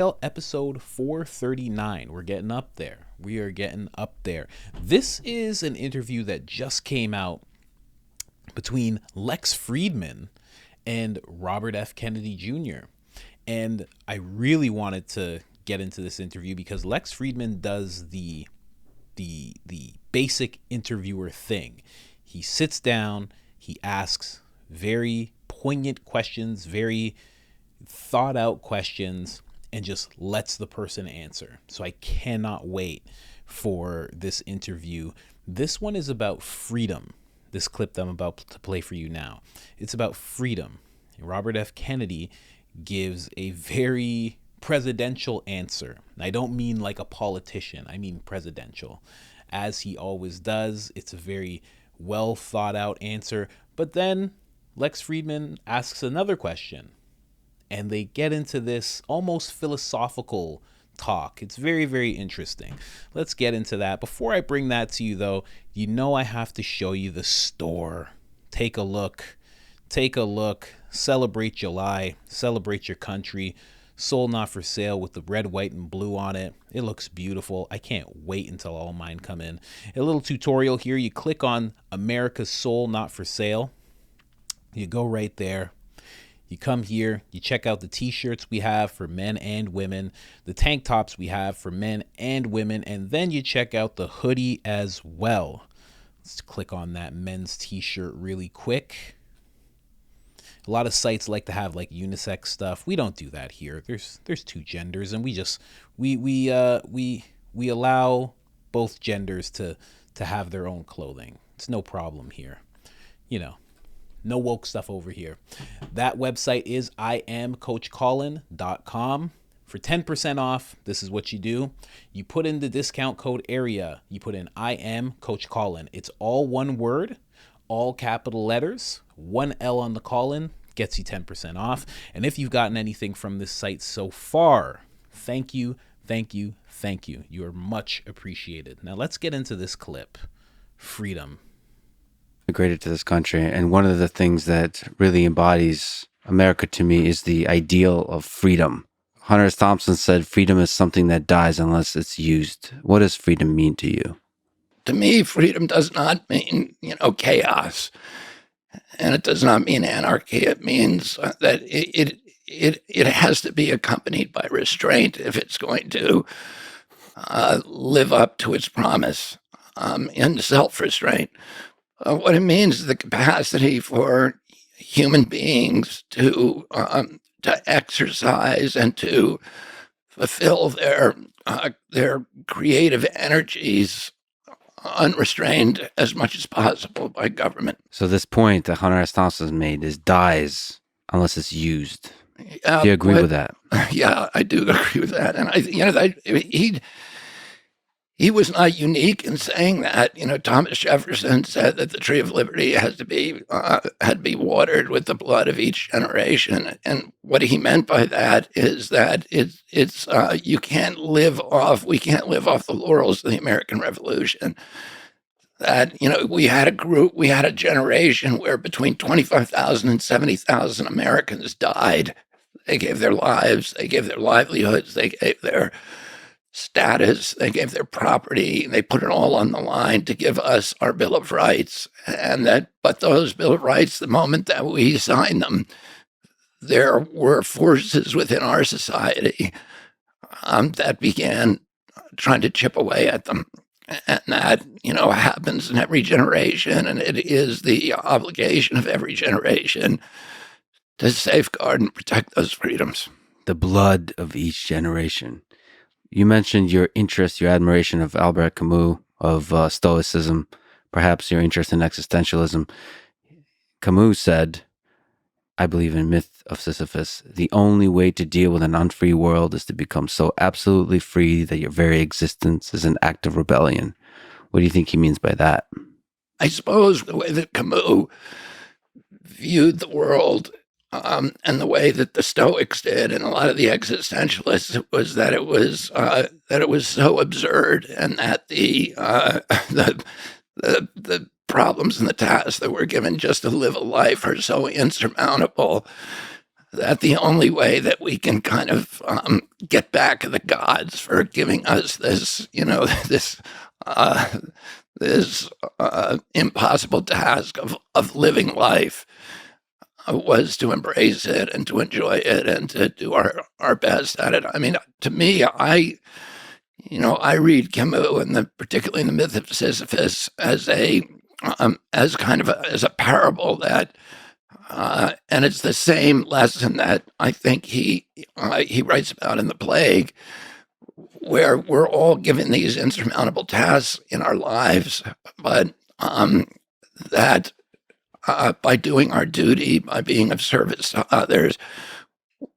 Episode 439. We're getting up there. We are getting up there. This is an interview that just came out between Lex Fridman and Robert F. Kennedy Jr. And I really wanted to get into this interview because Lex Fridman does the basic interviewer thing. He sits down, he asks very poignant questions, very thought out questions, and just lets the person answer. So I cannot wait for this interview. This one is about freedom. This clip that I'm about to play for you now. It's about freedom. Robert F. Kennedy gives a very presidential answer. And I don't mean like a politician. I mean presidential. As he always does, it's a very well thought out answer. But then Lex Fridman asks another question. And they get into this almost philosophical talk. It's very, very interesting. Let's get into that. Before I bring that to you, though, you know I have to show you the store. Take a look. Take a look. Celebrate July. Celebrate your country. Sold Not For Sale with the red, white, and blue on it. It looks beautiful. I can't wait until all mine come in. A little tutorial here. You click on America's Sold Not For Sale. You go right there. You come here, you check out the t-shirts we have for men and women, the tank tops we have for men and women, and then you check out the hoodie as well. Let's click on that men's t-shirt really quick. A lot of sites like to have like unisex stuff. We don't do that here. There's two genders, and we allow both genders to have their own clothing. It's no problem here. You know. No woke stuff over here. That website is iamcoachcolin.com. For 10% off, this is what you do. You put in the discount code AREA. You put in I am Coach Colin. It's all one word, all capital letters, one L on the Colin, gets you 10% off. And if you've gotten anything from this site so far, thank you, thank you, thank you. You are much appreciated. Now let's get into this clip. Freedom. Immigrated to this country, and one of the things that really embodies America to me is the ideal of freedom. Hunter S. Thompson said, freedom is something that dies unless it's used. What does freedom mean to you? To me, freedom does not mean, chaos. And it does not mean anarchy. It means that it has to be accompanied by restraint if it's going to live up to its promise in self-restraint. What it means is the capacity for human beings to exercise and to fulfill their creative energies unrestrained as much as possible by government. So this point that Hunter S. Thompson made is dies unless it's used. Do you agree with that? Yeah, I do agree with that. And he was not unique in saying that. Thomas Jefferson said that the tree of liberty had to be watered with the blood of each generation. And what he meant by that is that we can't live off the laurels of the American Revolution. That, we had a generation where between 25,000 and 70,000 Americans died. They gave their lives, they gave their livelihoods, they gave their status, they gave their property, they put it all on the line to give us our Bill of Rights. But those Bill of Rights, the moment that we signed them, there were forces within our society that began trying to chip away at them. And that, happens in every generation, and it is the obligation of every generation to safeguard and protect those freedoms. The blood of each generation. You mentioned your interest, your admiration of Albert Camus, of Stoicism, perhaps your interest in existentialism. Camus said, I believe in myth of Sisyphus, the only way to deal with an unfree world is to become so absolutely free that your very existence is an act of rebellion. What do you think he means by that? I suppose the way that Camus viewed the world and the way that the Stoics did, and a lot of the existentialists, was that it was so absurd, and that the problems and the tasks that we're given just to live a life are so insurmountable that the only way that we can kind of get back at the gods for giving us this, this uh, impossible task of living life was to embrace it and to enjoy it and to do our best at it. I mean, to me, I read Camus and particularly in the Myth of Sisyphus as as kind of as a parable that, and it's the same lesson that I think he writes about in The Plague, where we're all given these insurmountable tasks in our lives, but that by doing our duty, by being of service to others,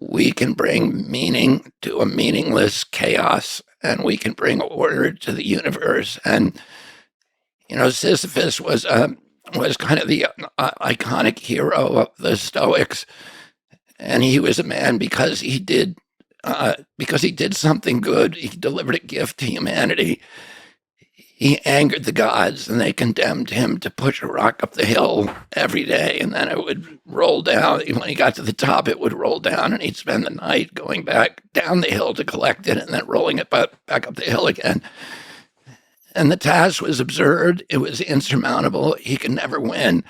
we can bring meaning to a meaningless chaos, and we can bring order to the universe. And Sisyphus was kind of the iconic hero of the Stoics, and he was a man because he did something good. He delivered a gift to humanity. He angered the gods, and they condemned him to push a rock up the hill every day, and then it would roll down. When he got to the top, it would roll down, and he'd spend the night going back down the hill to collect it, and then rolling it back up the hill again. And the task was absurd. It was insurmountable. He could never win.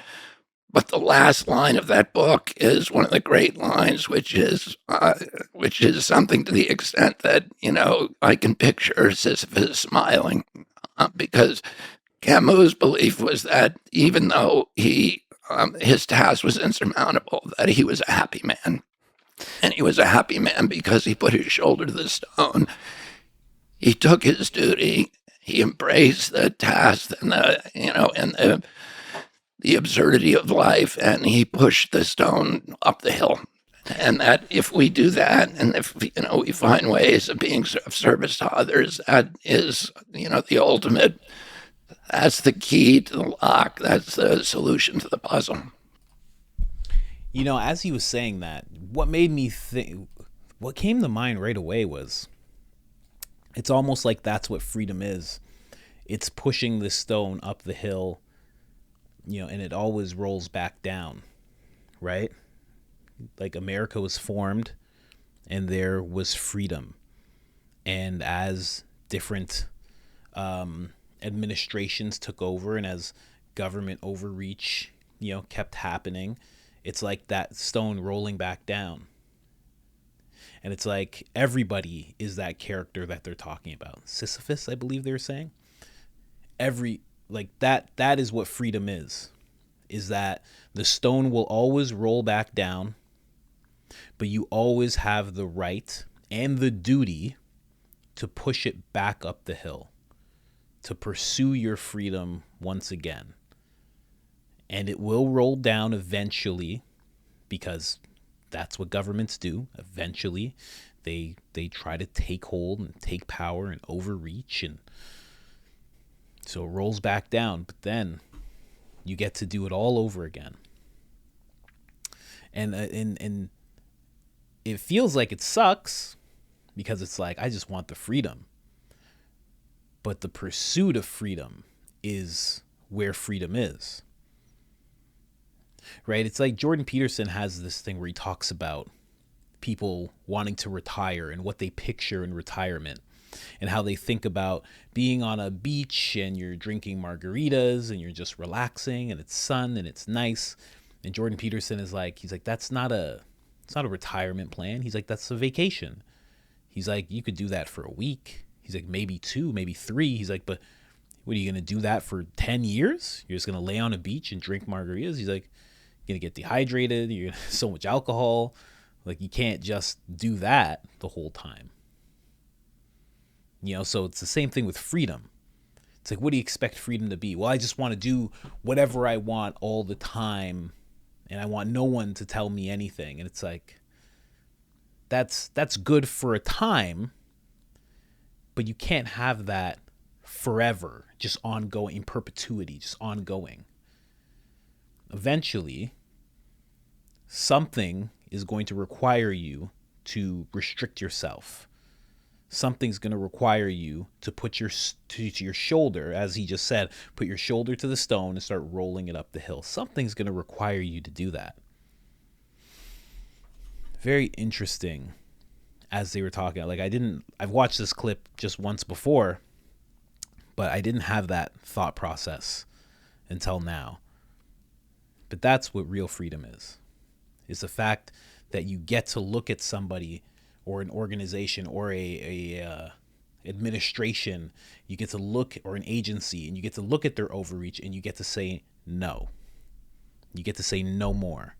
But the last line of that book is one of the great lines, which is something to the extent that, I can picture Sisyphus smiling. Because Camus' belief was that even though his task was insurmountable, that he was a happy man. And he was a happy man because he put his shoulder to the stone. He took his duty. He embraced the task and the absurdity of life, and he pushed the stone up the hill. And that if we do that, and if we find ways of being of service to others, that is the ultimate. That's the key to the lock. That's the solution to the puzzle. As he was saying that, what made me think, what came to mind right away was, it's almost like that's what freedom is. It's pushing the stone up the hill, and it always rolls back down, right? Like America was formed and there was freedom. And as different administrations took over and as government overreach, kept happening, it's like that stone rolling back down. And it's like everybody is that character that they're talking about. Sisyphus, I believe they were saying. That is what freedom is that the stone will always roll back down, but you always have the right and the duty to push it back up the hill, to pursue your freedom once again. And it will roll down eventually, because that's what governments do. Eventually, they try to take hold and take power and overreach, and so it rolls back down. But then you get to do it all over again. And it feels like it sucks, because it's like, I just want the freedom. But the pursuit of freedom is where freedom is. Right? It's like Jordan Peterson has this thing where he talks about people wanting to retire and what they picture in retirement, and how they think about being on a beach and you're drinking margaritas and you're just relaxing and it's sun and it's nice. And Jordan Peterson is like, he's like, it's not a retirement plan. He's like, that's a vacation. He's like, you could do that for a week. He's like, maybe 2, maybe 3. He's like, but what, are you going to do that for 10 years? You're just going to lay on a beach and drink margaritas? He's like, you're going to get dehydrated. You're going to so much alcohol. Like, you can't just do that the whole time. So it's the same thing with freedom. It's like, what do you expect freedom to be? Well, I just want to do whatever I want all the time, and I want no one to tell me anything. And it's like, that's good for a time, but you can't have that forever, just ongoing, in perpetuity, just ongoing. Eventually, something is going to require you to restrict yourself. Something's going to require you to put your shoulder, as he just said, put your shoulder to the stone and start rolling it up the hill. Something's going to require you to do that. very interesting as they were talking. Like I've watched this clip just once before, but I didn't have that thought process until now. But that's what real freedom is the fact that you get to look at somebody or an organization or a administration, you get to look, or an agency, and you get to look at their overreach and you get to say no. You get to say no more.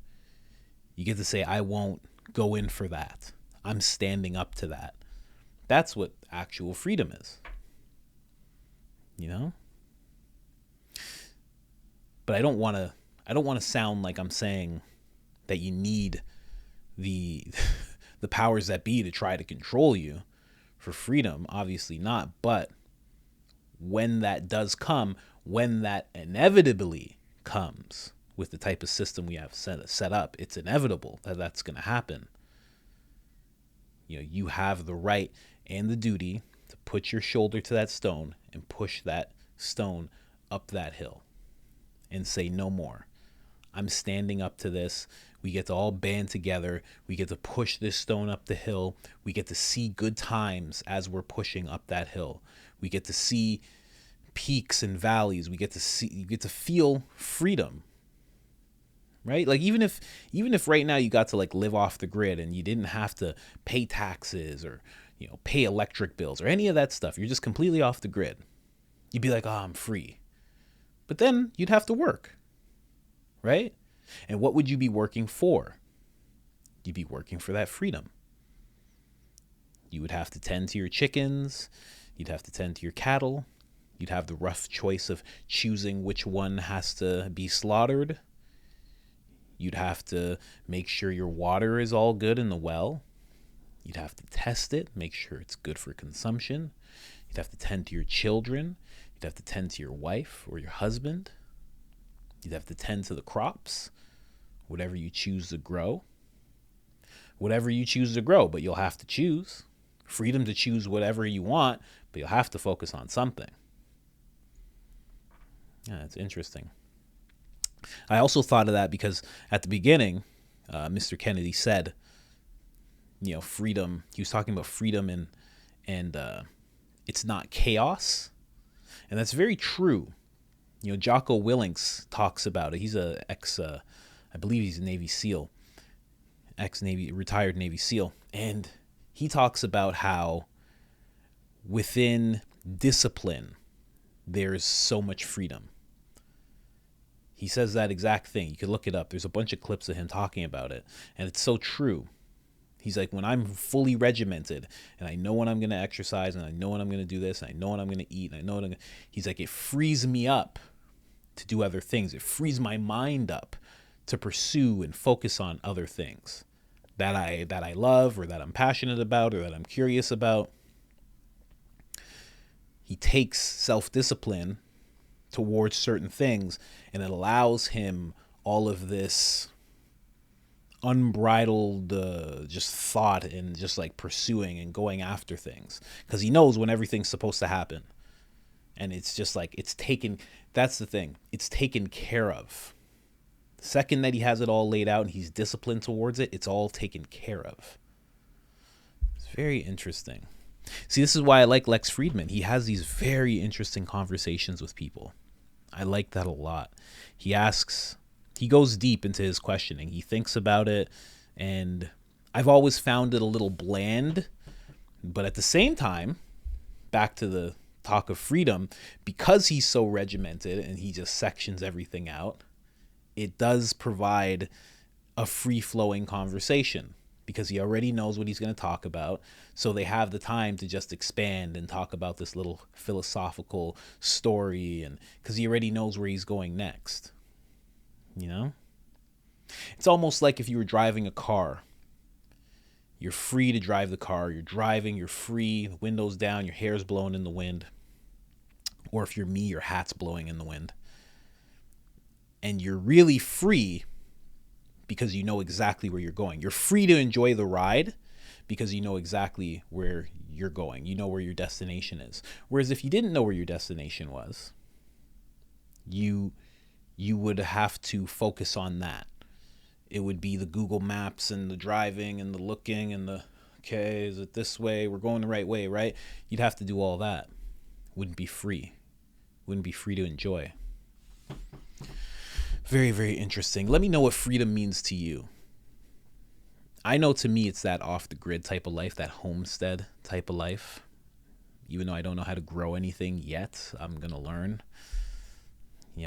You get to say, I won't go in for that. I'm standing up to that. That's what actual freedom is. You know? But I don't want to sound like I'm saying that you need the the powers that be to try to control you for freedom. Obviously not. But when that does come, when that inevitably comes with the type of system we have set up, it's inevitable that that's going to happen. You know, you have the right and the duty to put your shoulder to that stone and push that stone up that hill and say no more. I'm standing up to this. We get to all band together. We get to push this stone up the hill. We get to see good times as we're pushing up that hill. We get to see peaks and valleys. You get to feel freedom. Right? Like even if right now you got to like live off the grid and you didn't have to pay taxes or, you know, pay electric bills or any of that stuff, you're just completely off the grid. You'd be like, "Oh, I'm free." But then you'd have to work. Right? And what would you be working for? You'd be working for that freedom. You would have to tend to your chickens. You'd have to tend to your cattle. You'd have the rough choice of choosing which one has to be slaughtered. You'd have to make sure your water is all good in the well. You'd have to test it, make sure it's good for consumption. You'd have to tend to your children. You'd have to tend to your wife or your husband. You'd have to tend to the crops, whatever you choose to grow. Whatever you choose to grow, but you'll have to choose. Freedom to choose whatever you want, but you'll have to focus on something. Yeah, it's interesting. I also thought of that because at the beginning, Mr. Kennedy said, you know, freedom. He was talking about freedom and it's not chaos. And that's very true. You know, Jocko Willink talks about it. He's I believe he's a Navy SEAL, retired Navy SEAL. And he talks about how within discipline, there's so much freedom. He says that exact thing. You could look it up. There's a bunch of clips of him talking about it. And it's so true. He's like, when I'm fully regimented and I know when I'm going to exercise and I know when I'm going to do this and I know when I'm going to eat and I know what he's like, it frees me up to do other things. It frees my mind up to pursue and focus on other things that I love or that I'm passionate about or that I'm curious about. He takes self-discipline towards certain things and it allows him all of this unbridled just thought and just like pursuing and going after things because he knows when everything's supposed to happen. And it's just like that's the thing, it's taken care of. The second that he has it all laid out and he's disciplined towards it, it's all taken care of. It's very interesting. See, this is why I like Lex Fridman. He has these very interesting conversations with people. I like that a lot. He goes deep into his questioning. He thinks about it, and I've always found it a little bland, but at the same time, back to the talk of freedom, because he's so regimented and he just sections everything out, it does provide a free-flowing conversation because he already knows what he's going to talk about. So they have the time to just expand and talk about this little philosophical story, and because he already knows where he's going next. You know? It's almost like if you were driving a car. You're free to drive the car. You're driving, you're free, the window's down, your hair's blowing in the wind. Or if you're me, your hat's blowing in the wind. And you're really free because you know exactly where you're going. You're free to enjoy the ride because you know exactly where you're going. You know where your destination is. Whereas if you didn't know where your destination was, you would have to focus on that. it would be the Google Maps and the driving and the looking and the, okay, is it this way? We're going the right way, right? You'd have to do all that. Wouldn't be free. Wouldn't be free to enjoy. Very, very interesting. Let me know what freedom means to you. I know to me it's that off the grid type of life, that homestead type of life. Even though I don't know how to grow anything yet, I'm going to learn.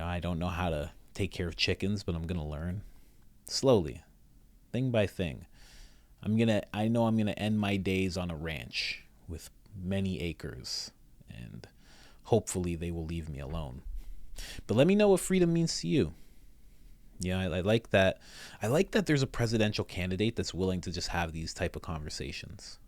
I don't know how to take care of chickens, but I'm going to learn slowly, thing by thing. I know I'm going to end my days on a ranch with many acres, and hopefully they will leave me alone. But let me know what freedom means to you. I like that. I like that there's a presidential candidate that's willing to just have these type of conversations.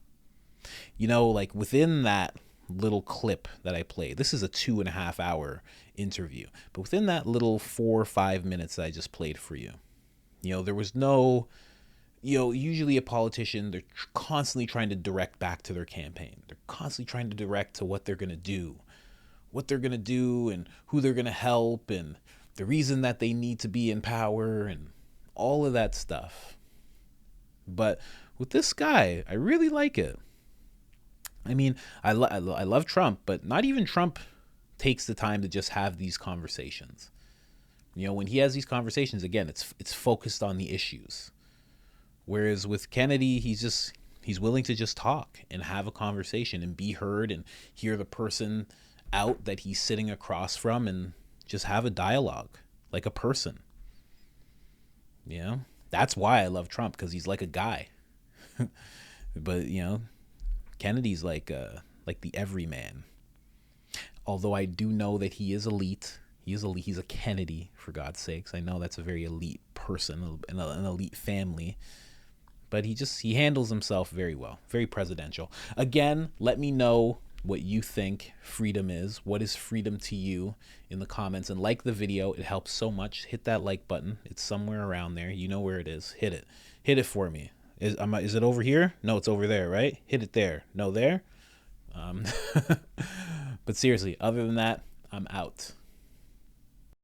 Like within that little clip that I played, this is a 2.5 hour interview, but within that little 4 or 5 minutes that I just played for you, there was no, usually a politician, they're constantly trying to direct back to their campaign. They're constantly trying to direct to what they're going to do, and who they're going to help, and the reason that they need to be in power, and all of that stuff. But with this guy, I really like it. I mean, I love Trump, but not even Trump takes the time to just have these conversations. When he has these conversations, again, it's focused on the issues. Whereas with Kennedy, he's willing to just talk and have a conversation and be heard and hear the person out that he's sitting across from and just have a dialogue like a person. That's why I love Trump, because he's like a guy. But Kennedy's like the everyman. Although I do know that he is elite. He's a Kennedy, for God's sakes. I know that's a very elite person, an elite family. But he handles himself very well, very presidential. Again, let me know what you think freedom is. What is freedom to you in the comments? And like the video. It helps so much. Hit that like button. It's somewhere around there. You know where it is. Hit it. Hit it for me. Is it over here? No, it's over there, right? Hit it there. No, there? But seriously, other than that, I'm out.